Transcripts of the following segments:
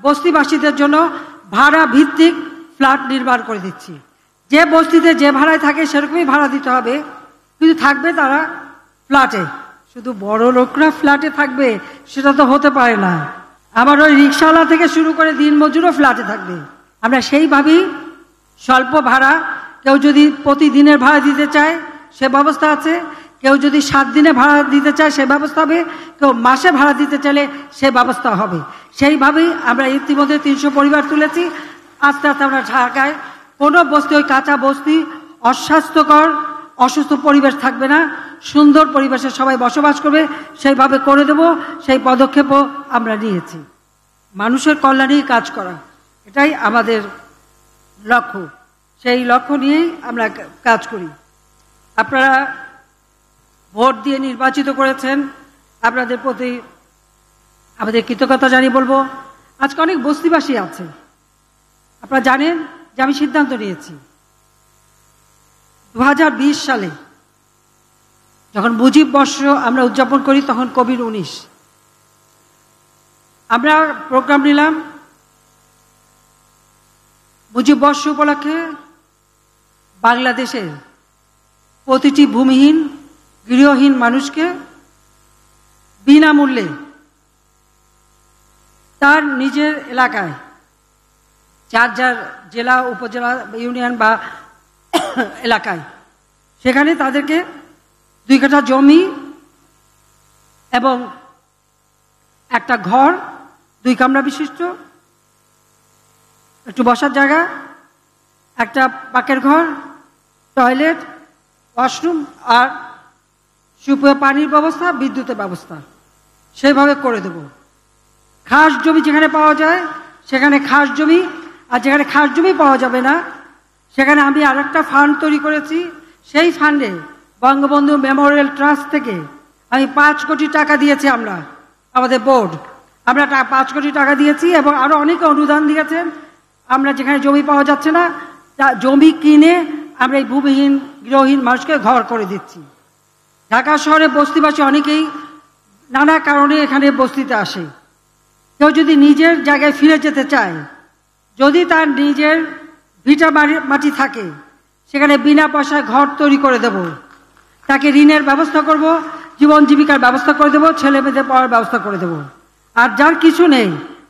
বস্তিবাসীদের জন্য ভাড়া ভিত্তিক ফ্ল্যাট নির্মাণ করে দিচ্ছি। যে বস্তিতে যে ভাড়ায় থাকে সেরকমই ভাড়া দিতে হবে, কিন্তু থাকবে তারা ফ্ল্যাটে। শুধু বড় লোকরা ফ্ল্যাটে থাকবে সেটা তো হতে পারে না। আবার ওই রিক্সাওয়ালা থেকে শুরু করে দিনমজুরও ফ্ল্যাটে থাকবে। আমরা সেইভাবেই স্বল্প ভাড়া, কেউ যদি প্রতিদিনের ভাড়া দিতে চায় সে ব্যবস্থা আছে, কেউ যদি 7 দিনে ভাড়া দিতে চায় সে ব্যবস্থা হবে, কেউ মাসে ভাড়া দিতে চাইলে সে ব্যবস্থা হবে। সেইভাবেই আমরা ইতিমধ্যে 300 পরিবার তুলেছি। আস্তে আস্তে আমরা ঢাকায় কোনো বস্তি, ওই কাঁচা বস্তি, অস্বাস্থ্যকর অসুস্থ পরিবেশ থাকবে না, সুন্দর পরিবেশে সবাই বসবাস করবে, সেইভাবে করে দেব। সেই পদক্ষেপও আমরা নিয়েছি। মানুষের কল্যাণেই কাজ করা, এটাই আমাদের লক্ষ্য। সেই লক্ষ্য নিয়েই আমরা কাজ করি। আপনারা ভোট দিয়ে নির্বাচিত করেছেন, আপনাদের প্রতি আমাদের কৃতজ্ঞতা জানিয়ে বলবো, আজকে অনেক বস্তিবাসী আছে। আপনারা জানেন যে আমি সিদ্ধান্ত নিয়েছি 2020 সালে যখন মুজিব বর্ষ আমরা উদযাপন করি, তখন কোভিড-19, আমরা প্রোগ্রাম নিলাম মুজিব বর্ষ উপলক্ষে বাংলাদেশের প্রতিটি ভূমিহীন গৃহহীন মানুষকে বিনামূল্যে তার নিজের এলাকায়, যার যার জেলা, উপজেলা, ইউনিয়ন বা এলাকায়, সেখানে তাদেরকে 2 কাঠা জমি এবং একটা ঘর, 2 কামরা বিশিষ্ট, একটু বসার জায়গা, একটা পাকের ঘর, টয়লেট, ওয়াশরুম আর সুপেয় পানির ব্যবস্থা, বিদ্যুতের ব্যবস্থা সেইভাবে করে দেব। খাস জমি যেখানে পাওয়া যায় সেখানে খাস জমি, আর যেখানে খাস জমি পাওয়া যাবে না সেখানে আমি আরেকটা ফান্ড তৈরি করেছি। সেই ফান্ডে বঙ্গবন্ধু মেমোরিয়াল ট্রাস্ট থেকে আমি 5 কোটি টাকা দিয়েছি। আমরা আমাদের বোর্ড, আমরা 5 কোটি টাকা দিয়েছি এবং আরো অনেকে অনুদান দিয়েছেন। আমরা যেখানে জমি পাওয়া যাচ্ছে না, জমি কিনে আমরা এই ভূমিহীন গৃহহীন মানুষকে ঘর করে দিচ্ছি। ঢাকা শহরে বস্তিবাসী অনেকেই নানা কারণে এখানে বস্তিতে আসে। কেউ যদি নিজের জায়গায় ফিরে যেতে চায়, যদি তার নিজের ভিটা মাটি থাকে, সেখানে বিনা পয়সায় ঘর তৈরি করে দেব, তাকে ঋণের ব্যবস্থা করব, জীবন জীবিকার ব্যবস্থা করে দেব, ছেলে মেয়েদের পড়ার ব্যবস্থা করে দেব। আর যার কিছু নেই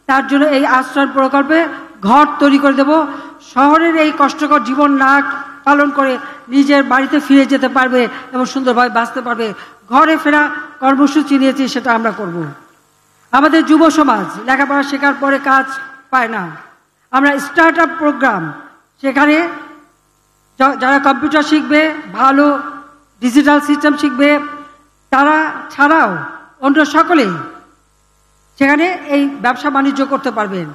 তার জন্য এই আশ্রয় প্রকল্পে ঘর তৈরি করে দেব। শহরের এই কষ্টকর জীবন না পালন করে নিজের বাড়িতে ফিরে যেতে পারবে এবং সুন্দরভাবে বাঁচতে পারবে। ঘরে ফেরা কর্মসূচি নিয়েছি, সেটা আমরা করব। আমাদের যুব সমাজ লেখাপড়া শেখার পরে কাজ পায় না, আমরা স্টার্ট আপ প্রোগ্রাম, সেখানে যারা কম্পিউটার শিখবে, ভালো ডিজিটাল সিস্টেম শিখবে, তারা ছাড়াও অন্য সকলেই সেখানে এই ব্যবসা বাণিজ্য করতে পারবেন।